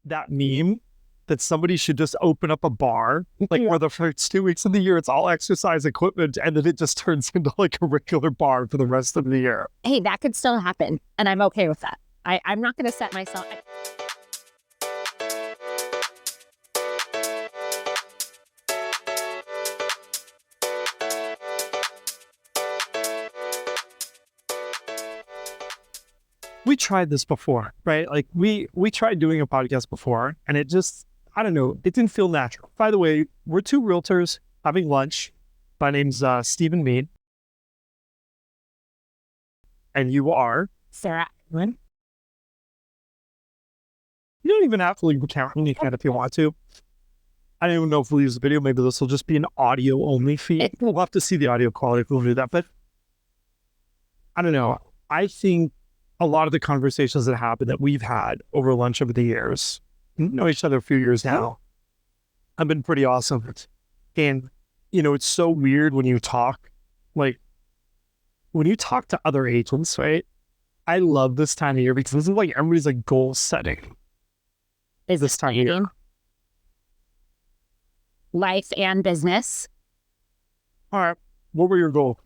that meme that somebody should just open up a bar, like where the first 2 weeks of the year, it's all exercise equipment, and then it just turns into like a regular bar for the rest of the year. Hey, that could still happen, and I'm okay with that. I'm not going to set myself... We tried this before, right? Like we tried doing a podcast before, and it just, I don't know, it didn't feel natural. By the way, we're two realtors having lunch. My name's Stephen Meade. And you are? Sarah. You don't even have to leave the camera. You can if you want to. I don't even know if we'll use the video. Maybe this will just be an audio only feed. We'll have to see the audio quality if we'll do that. But I don't know. I think a lot of the conversations that happen that we've had over lunch over the years, we know each other a few years now, have been pretty awesome. And, it's so weird when you talk, like, when you talk to other agents, right? I love this time of year because this is like everybody's like goal setting. Is this time of year? Life and business. All right. What were your goals?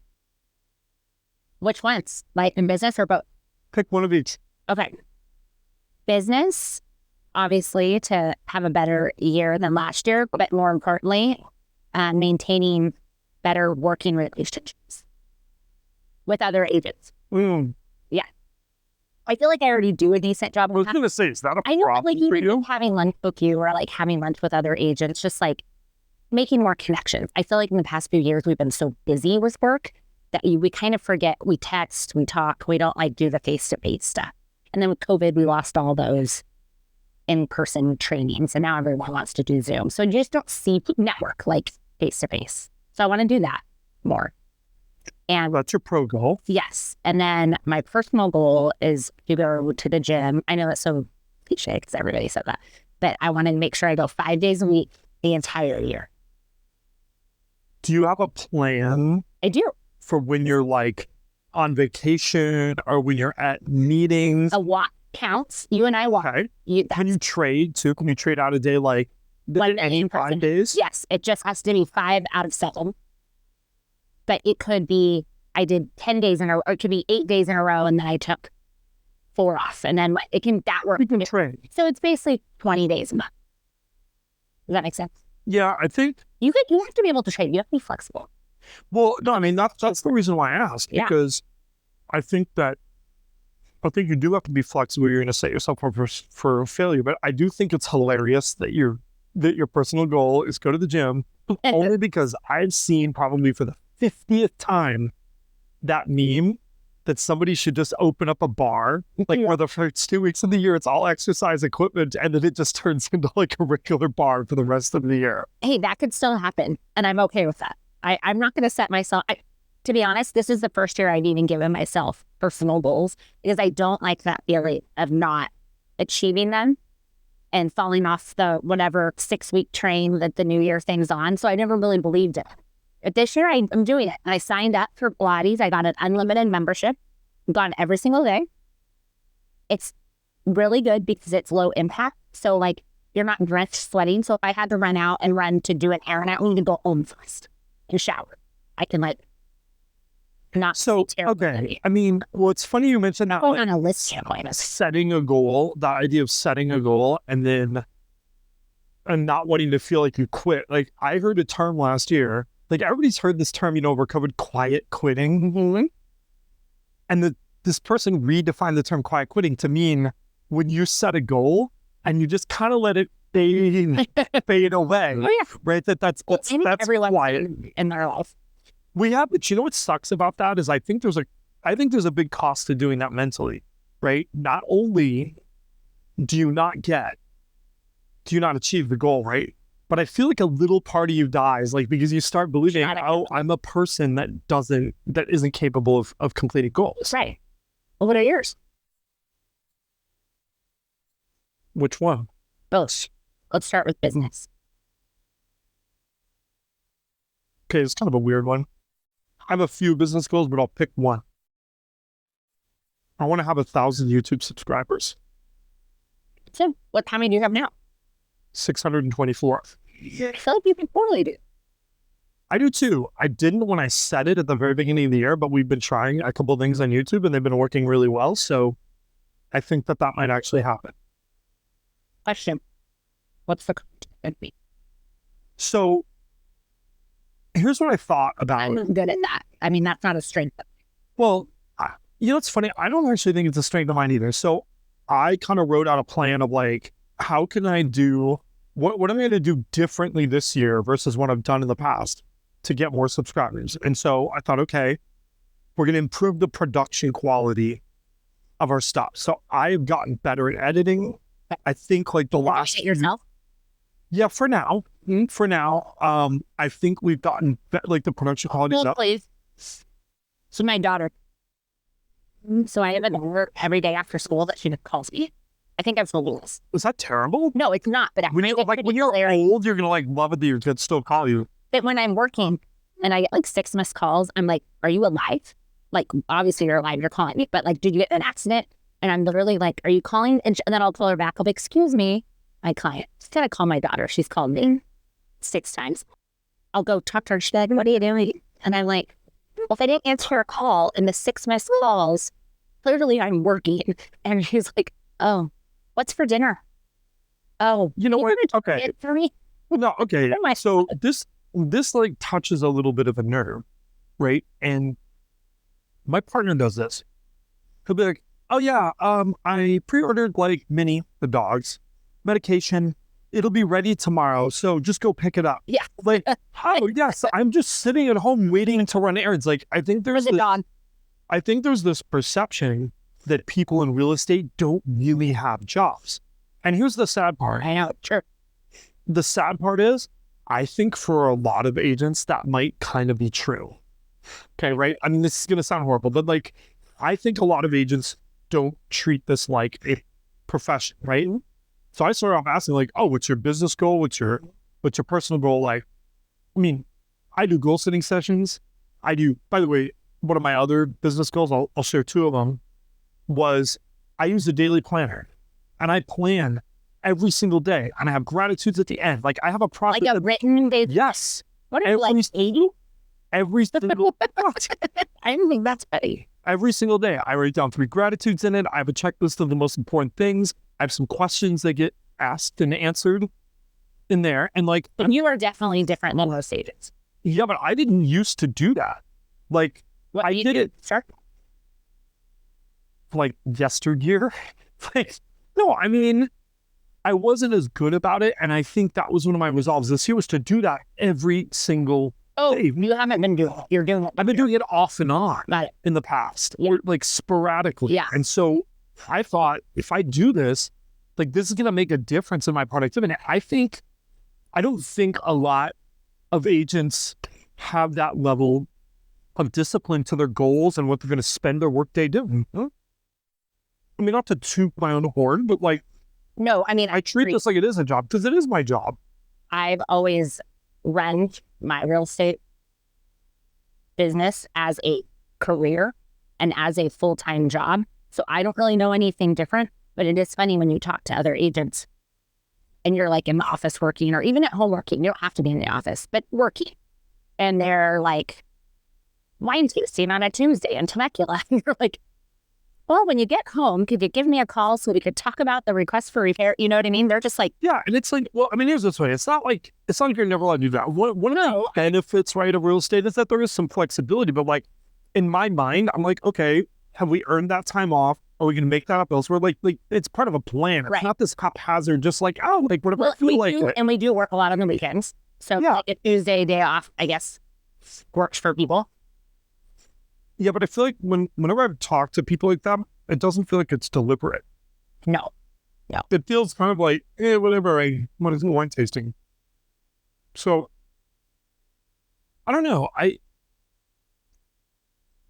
Which ones? Life and business or both? Pick one of each. Okay. Business, obviously, to have a better year than last year, but more importantly, maintaining better working relationships with other agents. Yeah. I feel like I already do a decent job. I was going to say, is that a problem? I know, like, even having lunch with you or like having lunch with other agents, just like making more connections. I feel like in the past few years, we've been so busy with work that we kind of forget, we text, we talk, we don't like do the face-to-face stuff. And then with COVID, we lost all those in-person trainings, and now everyone wants to do Zoom. So you just don't see network like face-to-face. So I want to do that more. And that's your pro goal. Yes. And then my personal goal is to go to the gym. I know that's so cliche because everybody said that, but I want to make sure I go 5 days a week the entire year. Do you have a plan? I do. For when you're like on vacation or when you're at meetings? A walk counts. You and I walk. Okay. Can you trade too? Can you trade out a day like any 5 days? Yes. It just has to be 5 out of 7. But it could be, I did 10 days in a row, or it could be 8 days in a row, and then I took 4 off. And then that works. You can trade. So it's basically 20 days a month. Does that make sense? Yeah, I think. You have to be able to trade. You have to be flexible. Well, no, I mean, that's the reason why I asked, because I think you do have to be flexible. You're going to set yourself up for failure, but I do think it's hilarious that your personal goal is go to the gym, only because I've seen probably for the 50th time that meme that somebody should just open up a bar, like where the first 2 weeks of the year, it's all exercise equipment, and then it just turns into like a regular bar for the rest of the year. Hey, that could still happen, and I'm okay with that. I'm not going to set myself, to be honest, this is the first year I've even given myself personal goals because I don't like that feeling of not achieving them and falling off the whatever 6-week train that the New Year thing's on. So I never really believed it. But this year I'm doing it. I signed up for Pilates. I got an unlimited membership. I've gone every single day. It's really good because it's low impact. So like you're not drenched sweating. So if I had to run out and run to do an errand, I need to go home first and shower. I can like not so okay. I mean, well, it's funny you mentioned that. Going on a list standpoint, setting a goal. The idea of setting a goal and not wanting to feel like you quit. Like I heard a term last year. Like everybody's heard this term, over COVID, quiet quitting. Mm-hmm. And this person redefined the term quiet quitting to mean when you set a goal and you just kind of let it fade away. Oh, yeah. Right? That's quiet in their life. But you know what sucks about that is I think there's a big cost to doing that mentally, right? Not only do you not achieve the goal, right? But I feel like a little part of you dies, like because you start believing, I'm a person that isn't capable of completing goals. Right. Well, what are yours? Which one? Both. Let's start with business. Okay, it's kind of a weird one. I have a few business goals, but I'll pick one. I want to have 1,000 YouTube subscribers. So how many do you have now? 624. I feel like you can totally do. I do too. I didn't when I said it at the very beginning of the year, but we've been trying a couple of things on YouTube and they've been working really well. So I think that might actually happen. Question. What's the content be? So here's what I thought about. I'm good at that. I mean, that's not a strength. Well, it's funny. I don't actually think it's a strength of mine either. So I kind of wrote out a plan of like, how can I do, what am I going to do differently this year versus what I've done in the past to get more subscribers? And so I thought, okay, we're going to improve the production quality of our stuff. So I've gotten better at editing. I think like the last... yourself? Yeah, for now. I think we've gotten like the production quality Well, up. please. So my daughter, so I have an hour every day after school that she calls me. I think I've told you this. Is that terrible? No, it's not. But When you're old, you're gonna like love it that your kids still call you. But when I'm working and I get like 6 missed calls, I'm like, "Are you alive? Like, obviously you're alive. You're calling me. But like, did you get in an accident?" And I'm literally like, "Are you calling?" And then I'll call her back. I'll be, "Excuse me, my client." Instead, I call my daughter. She's called me 6 times. I'll go talk to her. She's like, "What are you doing?" And I'm like, "Well, if I didn't answer her call in the 6 missed calls, clearly I'm working." And she's like, "Oh, what's for dinner?" "Oh, You know what? Okay. it for me." No, okay. What am I- So this like touches a little bit of a nerve, right? And my partner does this. He'll be like, "Oh yeah, I pre-ordered like Minnie, the dog's medication. It'll be ready tomorrow, so just go pick it up." Yeah. Like, oh yes, I'm just sitting at home waiting to run errands. Like, I think There's a dog. I think there's this perception that people in real estate don't really have jobs. And here's the sad part. I know. Sure. The sad part is, I think for a lot of agents, that might kind of be true. Okay, right? I mean, this is going to sound horrible, but like, I think a lot of agents don't treat this like a profession, right? So I started off asking like, "Oh, what's your business goal? What's your personal goal?" Like, I mean, I do goal setting sessions. I do, by the way, one of my other business goals, I'll share 2 of them, was I use a daily planner and I plan every single day and I have gratitudes at the end. Like I have a process. Like a written day. Yes. What are you, like 80? Every single I don't think that's petty. every single day. I write down 3 gratitudes in it. I have a checklist of the most important things. I have some questions that get asked and answered in there. And like, But you are definitely different than most agents. yeah, but I didn't used to do that. Like What I do you did do? it Sure. like yesteryear. Like, no, I mean, I wasn't as good about it. And I think that was one of my resolves this year was to do that every single Oh, day. you haven't been doing it. You're doing it. I've been doing it off and on Got it. in the past, Yeah. or like sporadically. Yeah. And so I thought if I do this, like this is going to make a difference in my productivity. I don't think a lot of agents have that level of discipline to their goals and what they're going to spend their workday doing. I mean, not to toot my own horn, but like No, I mean, I treat this like it is a job because it is my job. I've always run my real estate business as a career and as a full-time job. So I don't really know anything different, but it is funny when you talk to other agents and you're like in the office working or even at home working. You don't have to be in the office, but working. And they're like, wine tasting on a Tuesday in Temecula. And you're like, well, when you get home, could you give me a call so we could talk about the request for repair? You know what I mean? They're just like, Yeah, and it's like, well, I mean, here's this way. It's not like you're never allowed to do that. One of the benefits, right, of real estate is that there is some flexibility. But like, in my mind, I'm like, okay, have we earned that time off? Are we going to make that up elsewhere? Like it's part of a plan. It's Right. not this haphazard, just like, oh, like whatever I feel like it. and we do work a lot on the weekends. So Yeah. like a Tuesday day off, I guess, works for people. Yeah, but I feel like whenever I've talked to people like that, it doesn't feel like it's deliberate. No. It feels kind of like, whatever, I want to do wine tasting. So, I don't know.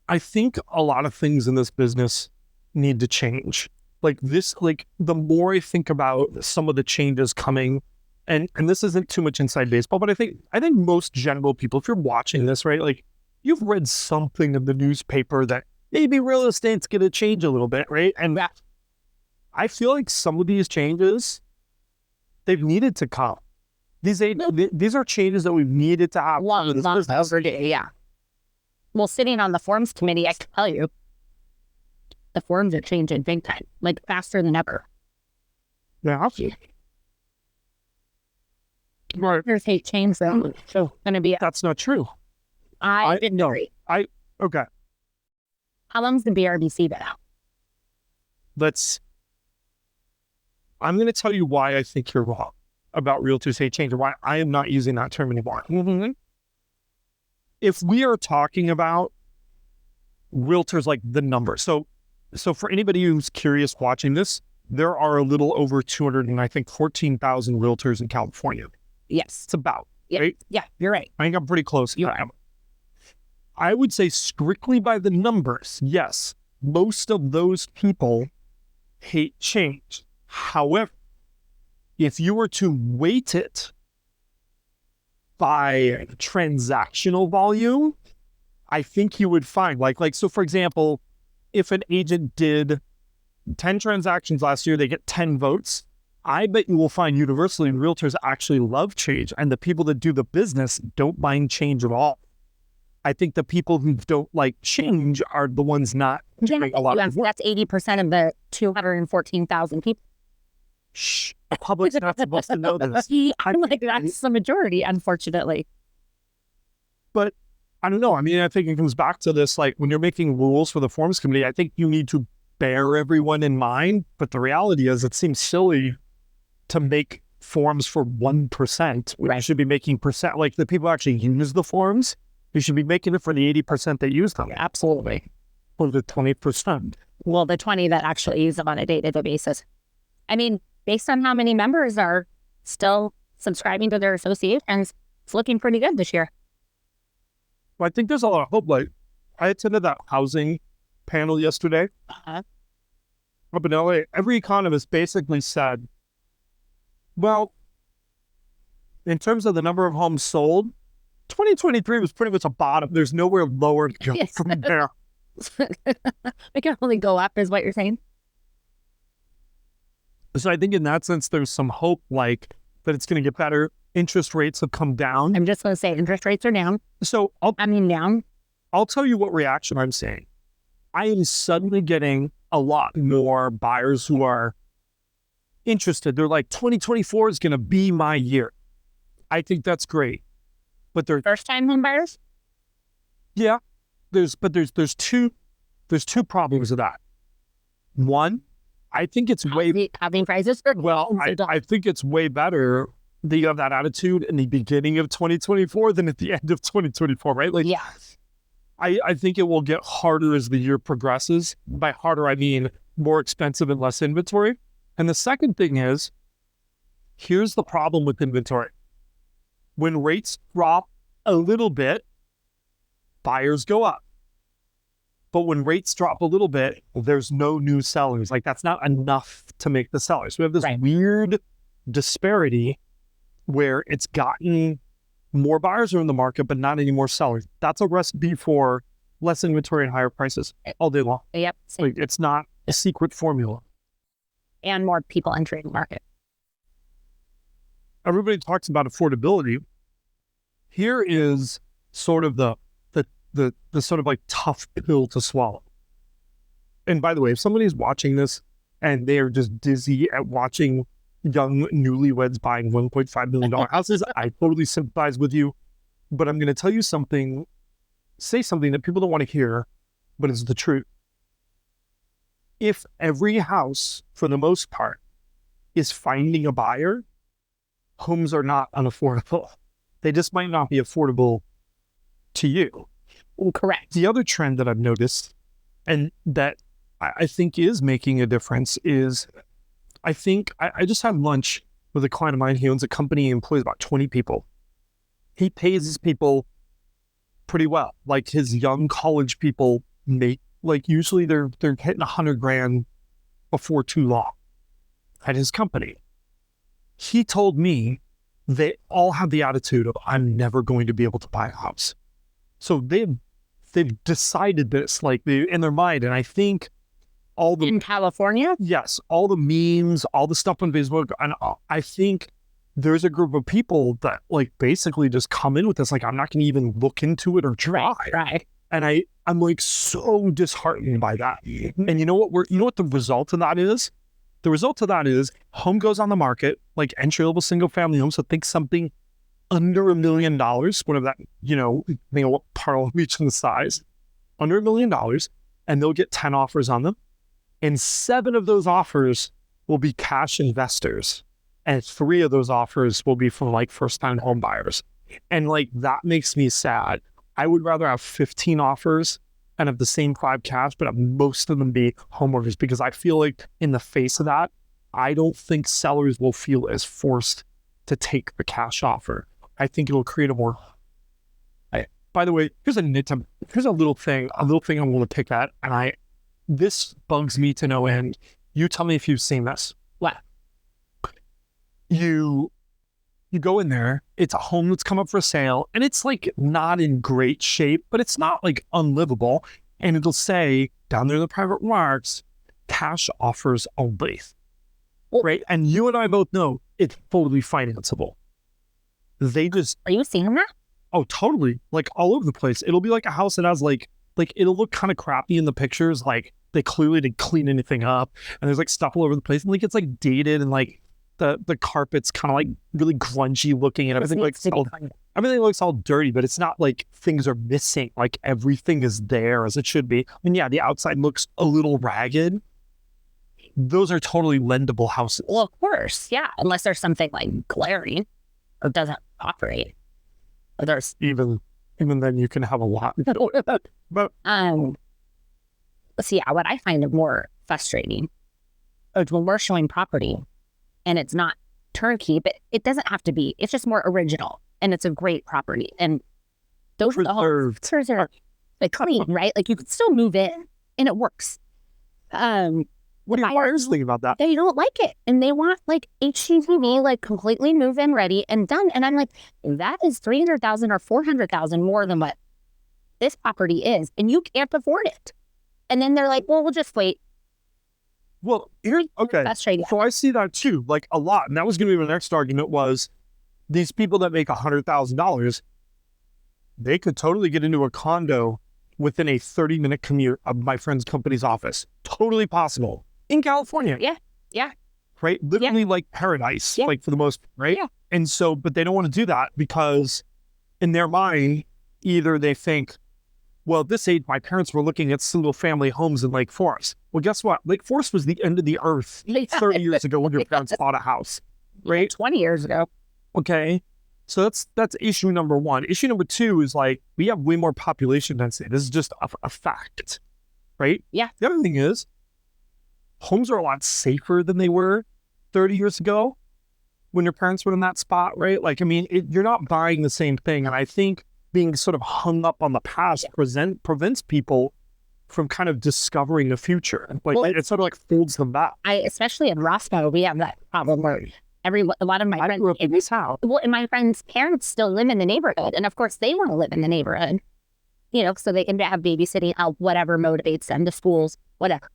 I think a lot of things in this business need to change. Like this, like the more I think about some of the changes coming, and this isn't too much inside baseball, but I think most general people, if you're watching this, right, like you've read something in the newspaper that maybe real estate's going to change a little bit, right? And I feel like some of these changes, they've needed to come. These are changes that we've needed to have. Long overdue, yeah. Well, sitting on the forms committee, I can tell you, the forms are changing big time, like faster than ever. Yeah. Right. There's hate change, though. So going to be. That's not true. I didn't agree. Okay. How long's the BRBC been out? I'm going to tell you why I think you're wrong about realtors hate change and why I am not using that term anymore. Mm-hmm. If we are talking about realtors like the number, so for anybody who's curious watching this, there are a little over 14,000 realtors in California. Yes. It's about, yeah. Right? Yeah, you're right. I think I'm pretty close. I would say strictly by the numbers, yes, most of those people hate change. However, if you were to weight it by transactional volume, I think you would find so for example, if an agent did 10 transactions last year, they get 10 votes. I bet you will find universally realtors actually love change, and the people that do the business don't mind change at all. I think the people who don't like change are the ones not doing a lot of work. That's 80% of the 214,000 people. Shh, the public's not supposed to know this. I'm like, that's the majority, unfortunately. But I don't know. I mean, I think it comes back to this, like when you're making rules for the forms committee, I think you need to bear everyone in mind. But the reality is it seems silly to make forms for 1%. We should be making percent, like the people who actually use the forms, you should be making it for the 80% that use them. Absolutely. Or the 20%. Well, the 20 that actually use them on a day-to-day basis. I mean, based on how many members are still subscribing to their associations, it's looking pretty good this year. Well, I think there's a lot of hope. Like, I attended that housing panel yesterday up in LA. Every economist basically said, well, in terms of the number of homes sold, 2023 was pretty much a bottom. There's nowhere lower to go from there. It can only go up, is what you're saying? So I think in that sense, there's some hope, like, that it's going to get better. Interest rates have come down. I'm just going to say interest rates are down. So down. I'll tell you what reaction I'm seeing. I am suddenly getting a lot more buyers who are interested. They're like, 2024 is going to be my year. I think that's great. But they're first-time home buyers? Yeah. There's two problems with that. One, I think it's housing prices. I think it's way better that you have that attitude in the beginning of 2024 than at the end of 2024, right? Like, yeah. I think it will get harder as the year progresses. By harder, I mean more expensive and less inventory. And the second thing is, here's the problem with inventory. When rates drop a little bit, buyers go up. But when rates drop a little bit, there's no new sellers. Like, that's not enough to make the sellers. We have this weird disparity where it's gotten more buyers are in the market, but not any more sellers. That's a recipe for less inventory and higher prices all day long. Yep. Like, it's not a secret formula. And more people entering the market. Everybody talks about affordability. Here is sort of the sort of like tough pill to swallow. And by the way, if somebody's watching this and they are just dizzy at watching young newlyweds buying $1.5 million houses, I totally sympathize with you. But I'm going to tell you say something that people don't want to hear, but it's the truth. If every house, for the most part, is finding a buyer, homes are not unaffordable. They just might not be affordable to you. Correct. The other trend that I've noticed, and that I think is making a difference, is I just had lunch with a client of mine. He owns a company, he employs about 20 people. He pays his people pretty well. Like, his young college people make, like, usually they're hitting $100,000 before too long at his company. He told me they all have the attitude of, I'm never going to be able to buy a house. So they've decided this, like, in their mind. And I think all the In California? yes, all the memes, all the stuff on Facebook, and I think there's a group of people that like basically just come in with this, like, I'm not going to even look into it or try. Right. And I'm like so disheartened by that. And you know what the result of that is? The result of that is home goes on the market, like entry-level single family home. So think something under $1 million, whatever that, what part of each in the size, under $1 million, and they'll get 10 offers on them. And 7 of those offers will be cash investors. And 3 of those offers will be from like first-time home buyers. And like, that makes me sad. I would rather have 15 offers and have the same 5 cash, but have most of them be homeowners, because I feel like in the face of that, I don't think sellers will feel as forced to take the cash offer. I think it'll create a more, by the way, here's a little thing I'm going to pick at, and this bugs me to no end. You tell me if you've seen this. What? You go in there, it's a home that's come up for sale, and it's like not in great shape, but it's not like unlivable. And it'll say down there in the private remarks, cash offers only. Right? And you and I both know it's fully financeable. They just... Are you seeing that? Oh, totally. Like all over the place. It'll be like a house that has like it'll look kind of crappy in the pictures. Like they clearly didn't clean anything up, and there's like stuff all over the place. And like it's like dated, and like the carpet's kind of like really grungy looking, and everything looks all dirty, but it's not like things are missing. Like everything is there as it should be. And yeah, the outside looks a little ragged. Those are totally lendable houses. Well, of course, yeah. Unless there's something like glaring or doesn't operate. Or there's even then you can have a lot. But see, what I find more frustrating is when we're showing property and it's not turnkey, but it doesn't have to be. It's just more original, and it's a great property. And those preserved are like clean, right? Like you could still move in and it works. What do buyers think about that? They don't like it, and they want like HGTV, like completely move-in ready and done. And I'm like, that is $300,000 or $400,000 more than what this property is, and you can't afford it. And then they're like, well, we'll just wait. Well, okay. So I see that too, like a lot. And that was going to be my next argument was these people that make $100,000, they could totally get into a condo within a 30-minute commute of my friend's company's office. Totally possible. In California. Yeah. Right? Literally like paradise, like for the most, right? Yeah. And so, but they don't want to do that because in their mind, either they think, well, at this age, my parents were looking at single family homes in Lake Forest. Well, guess what? Lake Forest was the end of the earth 30 years ago when your parents bought a house, right? 20 years ago. Okay. So that's issue number 1. Issue number 2 is like, we have way more population density. This is just a fact, right? Yeah. The other thing is, homes are a lot safer than they were 30 years ago when your parents were in that spot, right? Like, I mean, you're not buying the same thing. And I think being sort of hung up on the past prevents people from kind of discovering the future. Like, it sort of like folds them back. Especially in Roscoe, we have that problem where a lot of my friends grew up in this house. Well, and my friends' parents still live in the neighborhood, and of course they want to live in the neighborhood, so they can have babysitting, whatever motivates them, the schools, whatever.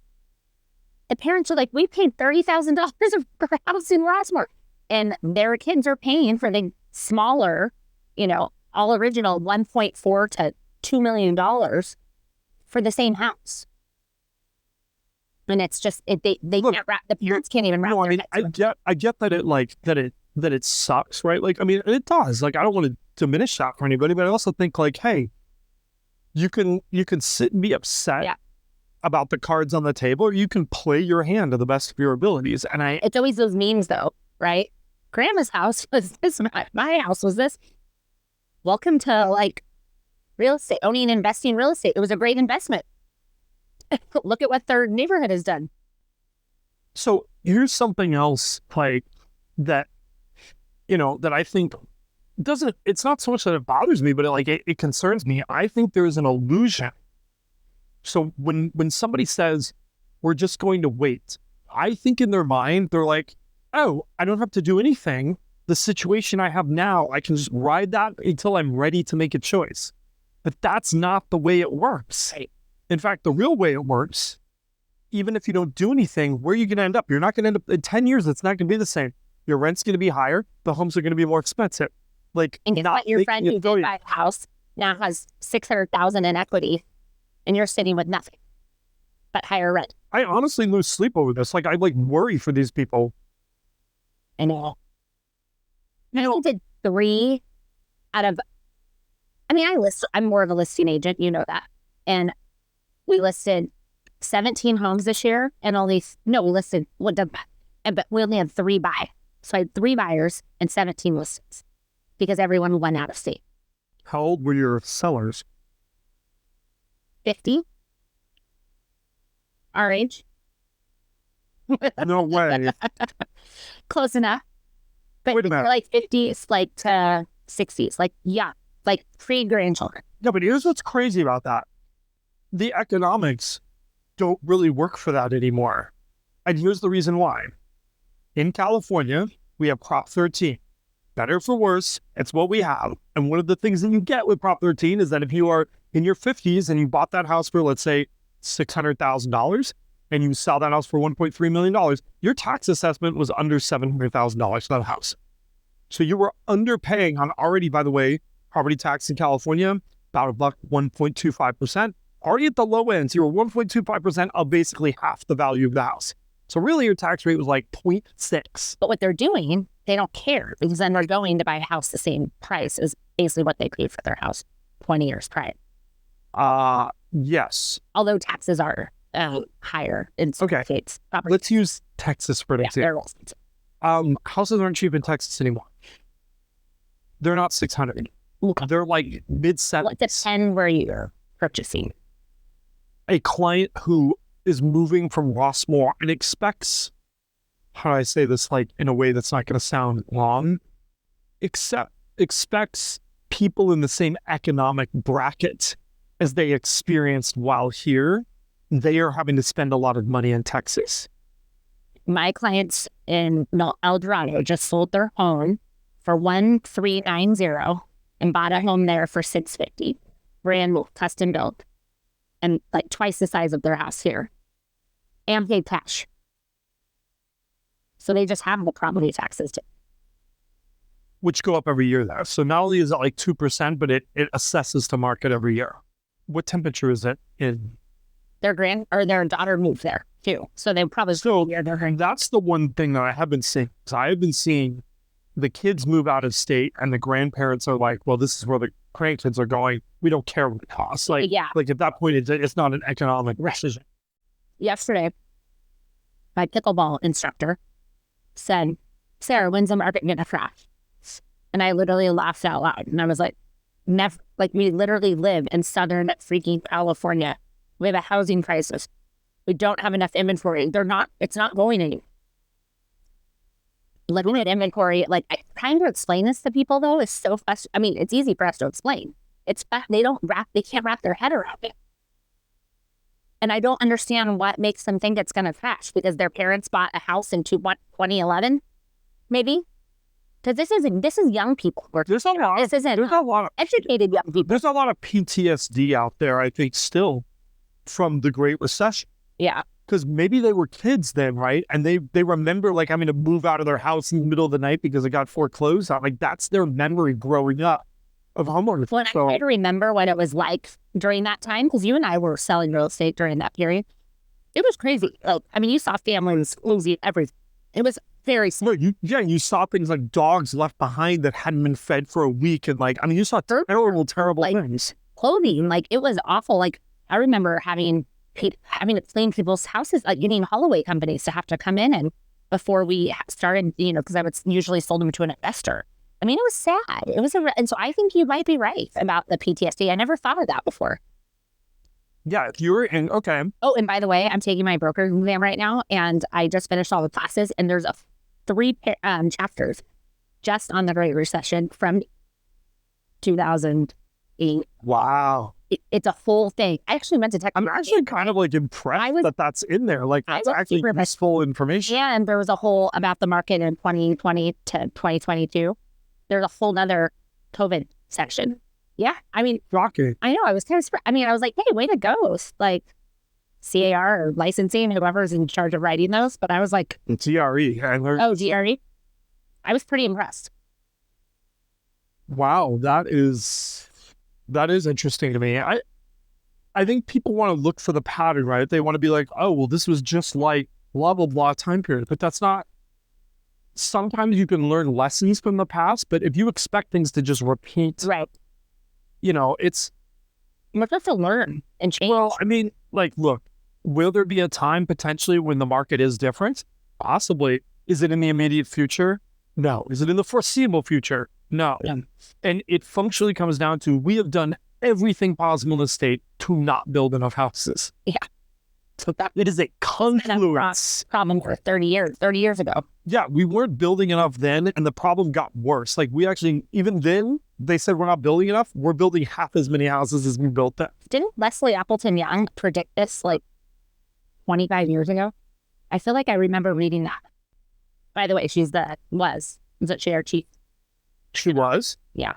The parents are like, we paid $30,000 for a house in Rossmore, and their kids are paying for the smaller, all original $1.4 to $2 million for the same house. And it's just they Look, can't wrap, the parents can't even wrap. No, I mean, I get that it like that it sucks, right? Like, I mean, it does. Like, I don't want to diminish that for anybody, but I also think like, hey, you can sit and be upset about the cards on the table, or you can play your hand to the best of your abilities. And it's always those memes though, right? Grandma's house was this, my house was this. Welcome to like real estate, owning and investing in real estate. It was a great investment. Look at what their neighborhood has done. So here's something else like that, that I think it's not so much that it bothers me, but it concerns me. I think there's an illusion. So when somebody says, we're just going to wait, I think in their mind, they're like, oh, I don't have to do anything. The situation I have now, I can just ride that until I'm ready to make a choice. But that's not the way it works. Right. In fact, the real way it works even if you don't do anything, where are you going to end up? You're not going to end up in 10 years. It's not going to be the same. Your rent's going to be higher. The homes are going to be more expensive. Like, And guess what? Your friend who did buy a house now has $600,000 in equity, and you're sitting with nothing but higher rent. I honestly lose sleep over this. Like, I worry for these people. I know. I did 3 out of, I'm more of a listing agent, you know that. And we listed 17 homes this year and we listed, but we only had 3 buy. So I had 3 buyers and 17 listings because everyone went out of state. How old were your sellers? 50. Our age. No way. Close enough. But Wait a minute. Like 50s, like to 60s, like pre-grandchildren. Yeah, but here's what's crazy about that. The economics don't really work for that anymore. And here's the reason why. In California, we have Prop 13. Better for worse, it's what we have. And one of the things that you get with Prop 13 is that if you are in your 50s and you bought that house for, let's say, $600,000, and you sell that house for $1.3 million, your tax assessment was under $700,000 for that house. So you were underpaying on already, by the way, property tax in California, about $1.25%. Already at the low end, so you were 1.25% of basically half the value of the house. So really your tax rate was like 0.6. But what they're doing, they don't care because then they're going to buy a house the same price as basically what they paid for their house 20 years prior. Yes. Although taxes are higher in some states. Let's use Texas for an example. Houses aren't cheap in Texas anymore. They're not 600. Okay. They're like mid-70s. Well, it depends where you're purchasing. A client who is moving from Rossmore and expects, how do I say this, like in a way that's not going to sound wrong, expects people in the same economic bracket as they experienced while here, they are having to spend a lot of money in Texas. My clients in El Dorado just sold their home for $1,390 and bought a home there for $650, brand new, custom built, and like twice the size of their house here, and paid cash. So they just have the property taxes too. Which go up every year there. So not only is it like 2%, but it assesses to market every year. What temperature is it in? Their daughter moved there too. So they probably that's the one thing that I have been seeing. So I have been seeing the kids move out of state and the grandparents are like, well, this is where the grandkids are going. We don't care what it costs. Like at that point, it's not an economic decision. Yesterday, my pickleball instructor said, Sarah, when's the market going to crash? And I literally laughed out loud. And I was like, never. Like, we literally live in Southern freaking California. We have a housing crisis. We don't have enough inventory. It's not going anywhere. Limited inventory, like, trying to explain this to people, though, is so frustrating. I mean, it's easy for us to explain. They can't wrap their head around it. And I don't understand what makes them think it's going to crash because their parents bought a house in 2011, maybe. Because this is young people. There's a lot of educated young people. There's a lot of PTSD out there, I think, still from the Great Recession. Yeah. Because maybe they were kids then, right? And they remember like having to move out of their house in the middle of the night because it got foreclosed on. Like that's their memory growing up of homeowners. Well, I try to remember what it was like during that time, because you and I were selling real estate during that period. It was crazy. Like, I mean, you saw families losing everything. It was very smart. You saw things like dogs left behind that hadn't been fed for a week. And like, I mean, you saw terrible things. Clothing, like it was awful. Like I remember having to clean people's houses, like getting Holloway companies to have to come in and before we started, because I would usually sold them to an investor. I mean, it was sad. And so I think you might be right about the PTSD. I never thought of that before. Yeah, if you were in, okay. Oh, and by the way, I'm taking my broker exam right now, and I just finished all the classes, and there's 3 chapters just on the Great Recession from 2008. Wow. It's a whole thing. I actually meant to text. I'm actually kind of like impressed that that's in there. Like that's actually useful information. Yeah, and there was a whole about the market in 2020 to 2022. There's a whole nother COVID section. Yeah, I mean, shocking. I know. I was kind of. I was like, hey, way to go! Like, CAR or licensing, whoever's in charge of writing those. But I was like, TRE. I learned. oh, GRE. I was pretty impressed. Wow, that is interesting to me. I think people want to look for the pattern, right? They want to be like, oh, well, this was just like blah, blah, blah time period. But that's not. Sometimes you can learn lessons from the past, but if you expect things to just repeat, right? It's. You have to learn and change. Well, I mean, like, look, will there be a time potentially when the market is different? Possibly. Is it in the immediate future? No. Is it in the foreseeable future? No. Yeah. And it functionally comes down to we have done everything possible in the state to not build enough houses. Yeah. So it is a confluence. Problem for 30 years ago. Yeah, we weren't building enough then, and the problem got worse. Like, we actually, even then, they said we're not building enough. We're building half as many houses as we built then. Didn't Leslie Appleton Young predict this like 25 years ago? I feel like I remember reading that. By the way, was it she our chief? She was. Yeah.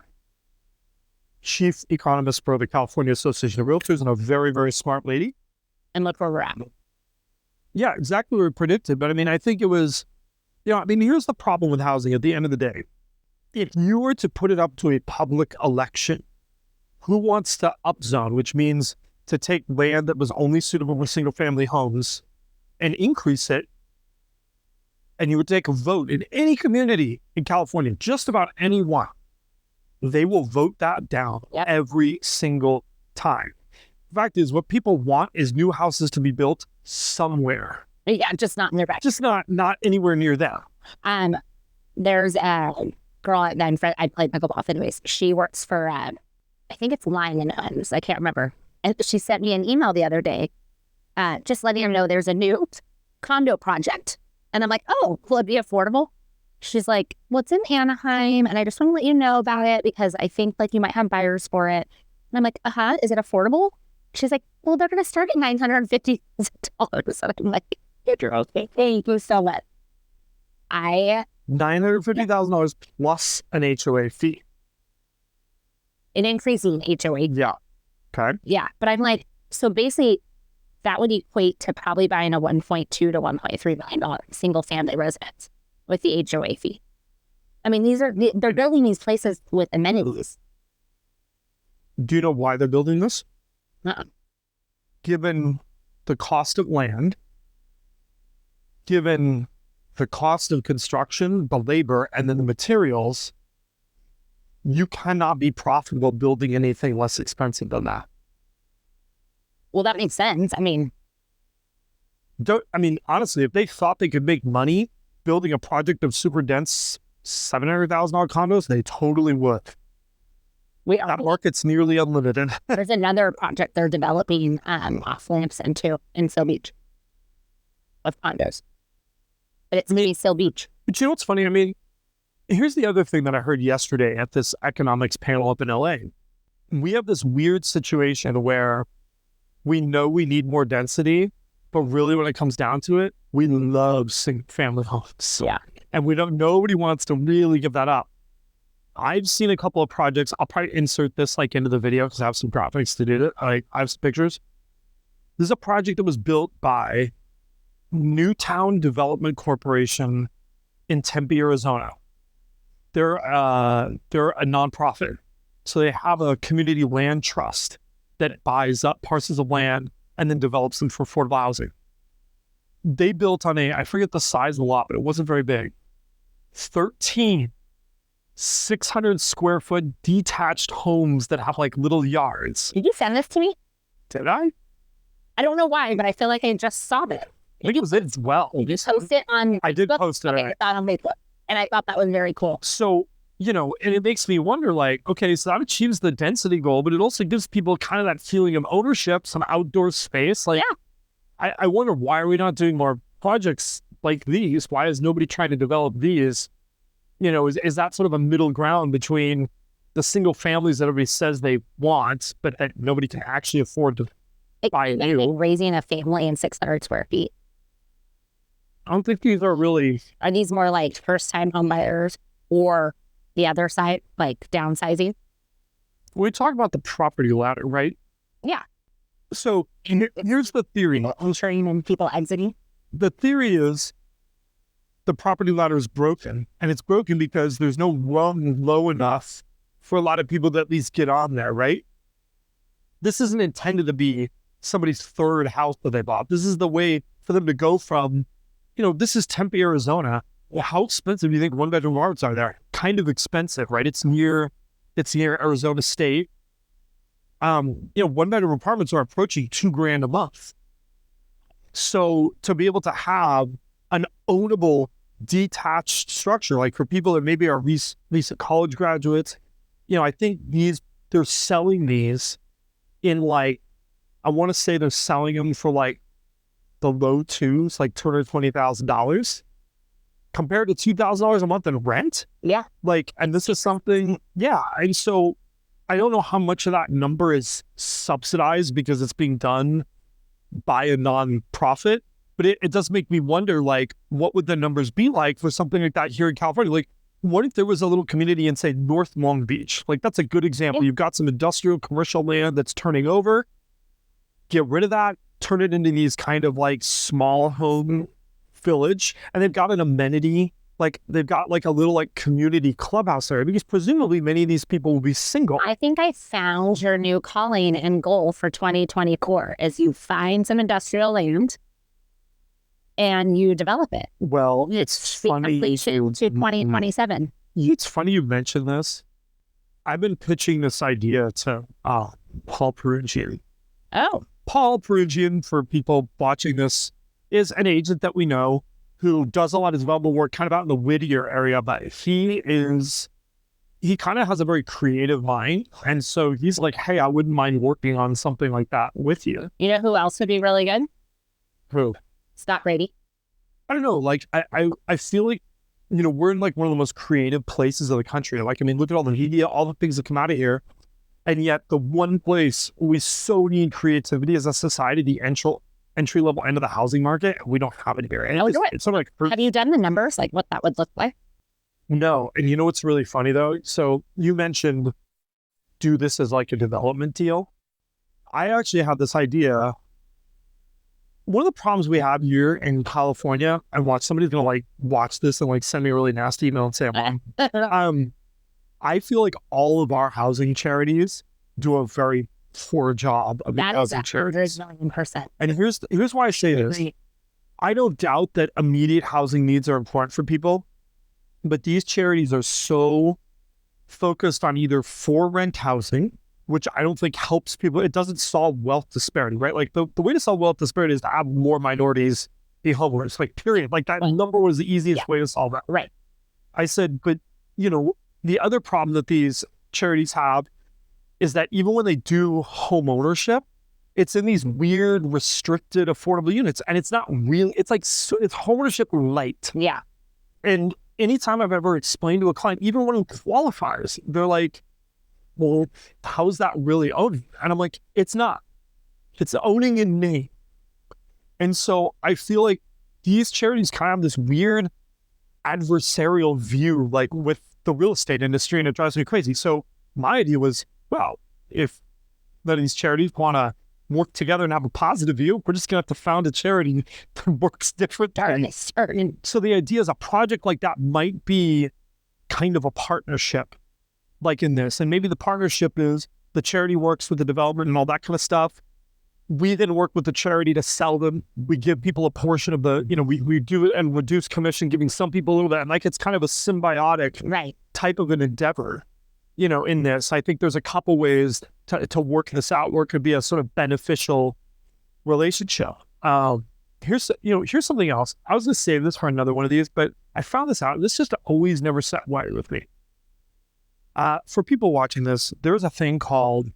Chief economist for the California Association of Realtors, and a very, very smart lady. And look where we're at. Yeah, exactly what we predicted. But I mean, I think it was, here's the problem with housing at the end of the day. If you were to put it up to a public election, who wants to upzone, which means to take land that was only suitable for single family homes and increase it, and you would take a vote in any community in California, just about anyone, they will vote that down every single time. The fact is, what people want is new houses to be built somewhere. Yeah, just not in their back. Just not anywhere near them. There's a girl I played pickleball anyways. She works for, I think it's Lyman Homes. I can't remember. And she sent me an email the other day, just letting her know there's a new condo project. And I'm like, oh, will it be affordable? She's like, well, it's in Anaheim, and I just want to let you know about it because I think like you might have buyers for it. And I'm like, is it affordable? She's like, well, they're going to start at $950,000. And I'm like, you're okay. Thank you so much. $950,000 plus an HOA fee. An increasing HOA. Yeah. Okay. Yeah. But I'm like, so basically that would equate to probably buying a $1.2 to $1.3 million single family residence with the HOA fee. I mean, they're building these places with amenities. Do you know why they're building this? Given the cost of land, given the cost of construction, the labor, and then the materials, you cannot be profitable building anything less expensive than that. Well, that makes sense. I mean, honestly, if they thought they could make money building a project of super dense $700,000 condos, they totally would. That market's nearly unlimited. There's another project they're developing off Lampson too in Seal Beach with condos. But it's maybe Seal Beach. But you know what's funny? I mean, here's the other thing that I heard yesterday at this economics panel up in LA. We have this weird situation where we know we need more density, but really when it comes down to it, we love single family homes. Yeah. And nobody wants to really give that up. I've seen a couple of projects. I'll probably insert this into the video because I have some graphics to do it. I have some pictures. This is a project that was built by Newtown Development Corporation in Tempe, Arizona. They're a nonprofit. So they have a community land trust that buys up parcels of land and then develops them for affordable housing. They built on I forget the size of the lot, but it wasn't very big, 13 600 square foot detached homes that have little yards. Did you send this to me? Did I? I don't know why, but I feel like I just saw that. I think it was it as well. You just post it on I did post it. Okay, I saw it on Facebook. And I thought that was very cool. So, and it makes me wonder, okay, so that achieves the density goal, but it also gives people kind of that feeling of ownership, some outdoor space. Yeah. I wonder, why are we not doing more projects like these? Why is nobody trying to develop these? Is that sort of a middle ground between the single families that everybody says they want, but that nobody can actually afford to buy it? Raising a family in 600 square feet. I don't think these are really... Are these more like first-time home buyers or the other side, like downsizing? We talk about the property ladder, right? Yeah. So here's the theory. Insuring and people exiting. The theory is the property ladder is broken, and it's broken because there's no rung low enough for a lot of people to at least get on there, right? This isn't intended to be somebody's third house that they bought. This is the way for them to go from, this is Tempe, Arizona. Well, how expensive do you think one-bedroom apartments are there? Kind of expensive, right? It's near Arizona State. One-bedroom apartments are approaching $2,000 a month. So to be able to have an ownable detached structure, like for people that maybe are recent college graduates, I think they're selling these in I want to say they're selling them for the low twos, like $220,000 compared to $2,000 a month in rent. Yeah. And this is something, yeah. And so I don't know how much of that number is subsidized because it's being done by a nonprofit, but it does make me wonder, what would the numbers be like for something like that here in California? What if there was a little community in, say, North Long Beach? That's a good example. Yeah. You've got some industrial commercial land that's turning over. Get rid of that, turn it into these kind of small home village, and they've got an amenity. They've got a little community clubhouse there, because presumably many of these people will be single. I think I found your new calling and goal for 2024 is you find some industrial land and you develop it. Well, it's funny. Completion to 2027. It's funny you mentioned this. I've been pitching this idea to Paul Perugian. Oh. Paul Perugian, for people watching this, is an agent that we know who does a lot of development work kind of out in the Whittier area, but he kind of has a very creative mind. And so he's like, hey, I wouldn't mind working on something like that with you. You know who else would be really good? Who? Scott Brady. I don't know. I feel like, we're in one of the most creative places of the country. Look at all the media, all the things that come out of here. And yet the one place we so need creativity as a society, the entry level end of the housing market, we don't have it here. It's sort of have you done the numbers, what that would look like? No. And what's really funny though? So you mentioned do this as a development deal. I actually had this idea. One of the problems we have here in California, I watch somebody's gonna watch this and send me a really nasty email and say I'm wrong. I feel like all of our housing charities do a very poor job of housing charities. 100%. And here's why I say this. I don't doubt that immediate housing needs are important for people, but these charities are so focused on either for rent housing, which I don't think helps people. It doesn't solve wealth disparity, right? The way to solve wealth disparity is to have more minorities be homeowners, period. That number was the easiest way to solve that. Right. I said, but the other problem that these charities have is that even when they do home ownership, it's in these weird, restricted, affordable units. And it's not real. It's it's home ownership light. Yeah. And anytime I've ever explained to a client, even one who qualifies, they're like, well, how's that really owning? And I'm like, it's not. It's owning in name. And so I feel like these charities kind of have this weird adversarial view, with the real estate industry, and it drives me crazy. So my idea was, well, if none of these charities want to work together and have a positive view, we're just going to have to found a charity that works differently. So the idea is a project like that might be kind of a partnership in this. And maybe the partnership is the charity works with the development and all that kind of stuff. We then work with the charity to sell them. We give people a portion of the, we do it and reduce commission, giving some people a little bit. And it's kind of a symbiotic type of an endeavor, in this. I think there's a couple ways to work this out where it could be a sort of beneficial relationship. Here's something else. I was going to save this for another one of these, but I found this out. This just always never sat right with me. For people watching this, there's a thing called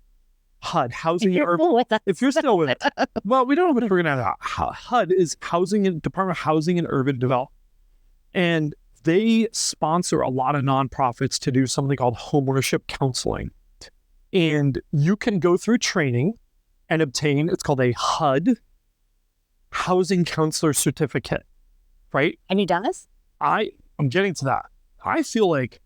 HUD, housing. If you're still with it, well, we don't know what we're going to have. HUD is Department of Housing and Urban Development, and they sponsor a lot of nonprofits to do something called homeownership counseling. And you can go through training and obtain, it's called a HUD, Housing Counselor Certificate, right? Have you done this? I'm getting to that. I feel like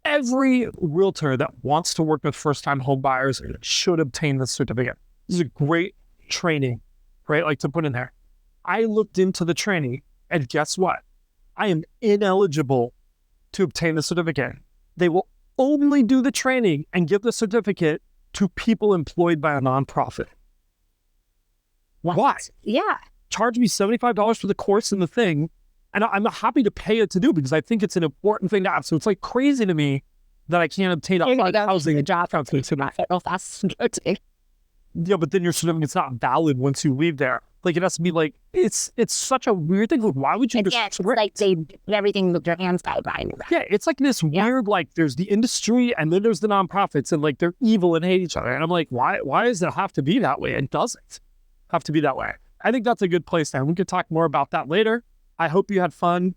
every realtor that wants to work with first-time home buyers should obtain this certificate. This is a great training, right? Like to put in there. I looked into the training and guess what? I am ineligible to obtain the certificate. They will only do the training and give the certificate to people employed by a nonprofit. What? Why? Yeah. Charge me $75 for the course and the thing, and I'm happy to pay it to do because I think it's an important thing to have. So it's like crazy to me that I can't obtain a housing job counseling certificate. Yeah, but then your certificate's not valid once you leave there. Like it has to be like it's such a weird thing. Like why would you just it's like they did everything with their hands tied behind their back. Yeah, it's like this weird like there's the industry and then there's the nonprofits and like they're evil and hate each other. And I'm like, why does it have to be that way? It doesn't have to be that way. I think that's a good place to end. We could talk more about that later. I hope you had fun.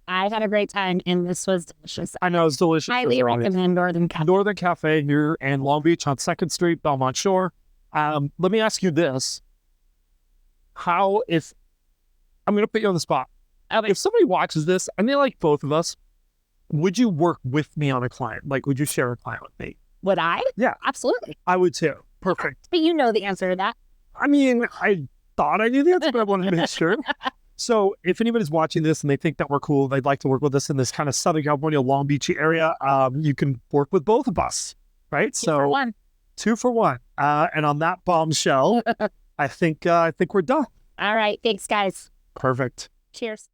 I had a great time and this was delicious. I know it's delicious. Highly recommend Northern Cafe. Northern Cafe here in Long Beach on 2nd Street, Belmont Shore. Let me ask you this. If I'm going to put you on the spot. Okay. If somebody watches this and they like both of us, would you work with me on a client? Like, would you share a client with me? Would I? Yeah. Absolutely. I would too. Perfect. But you know the answer to that. I mean, I thought I knew the answer, but I wanted to make sure. So if anybody's watching this and they think that we're cool, they'd like to work with us in this kind of Southern California, Long Beachy area, you can work with both of us, right? Two for one. 2 for 1. And on that bombshell, I think we're done. All right. Thanks, guys. Perfect. Cheers.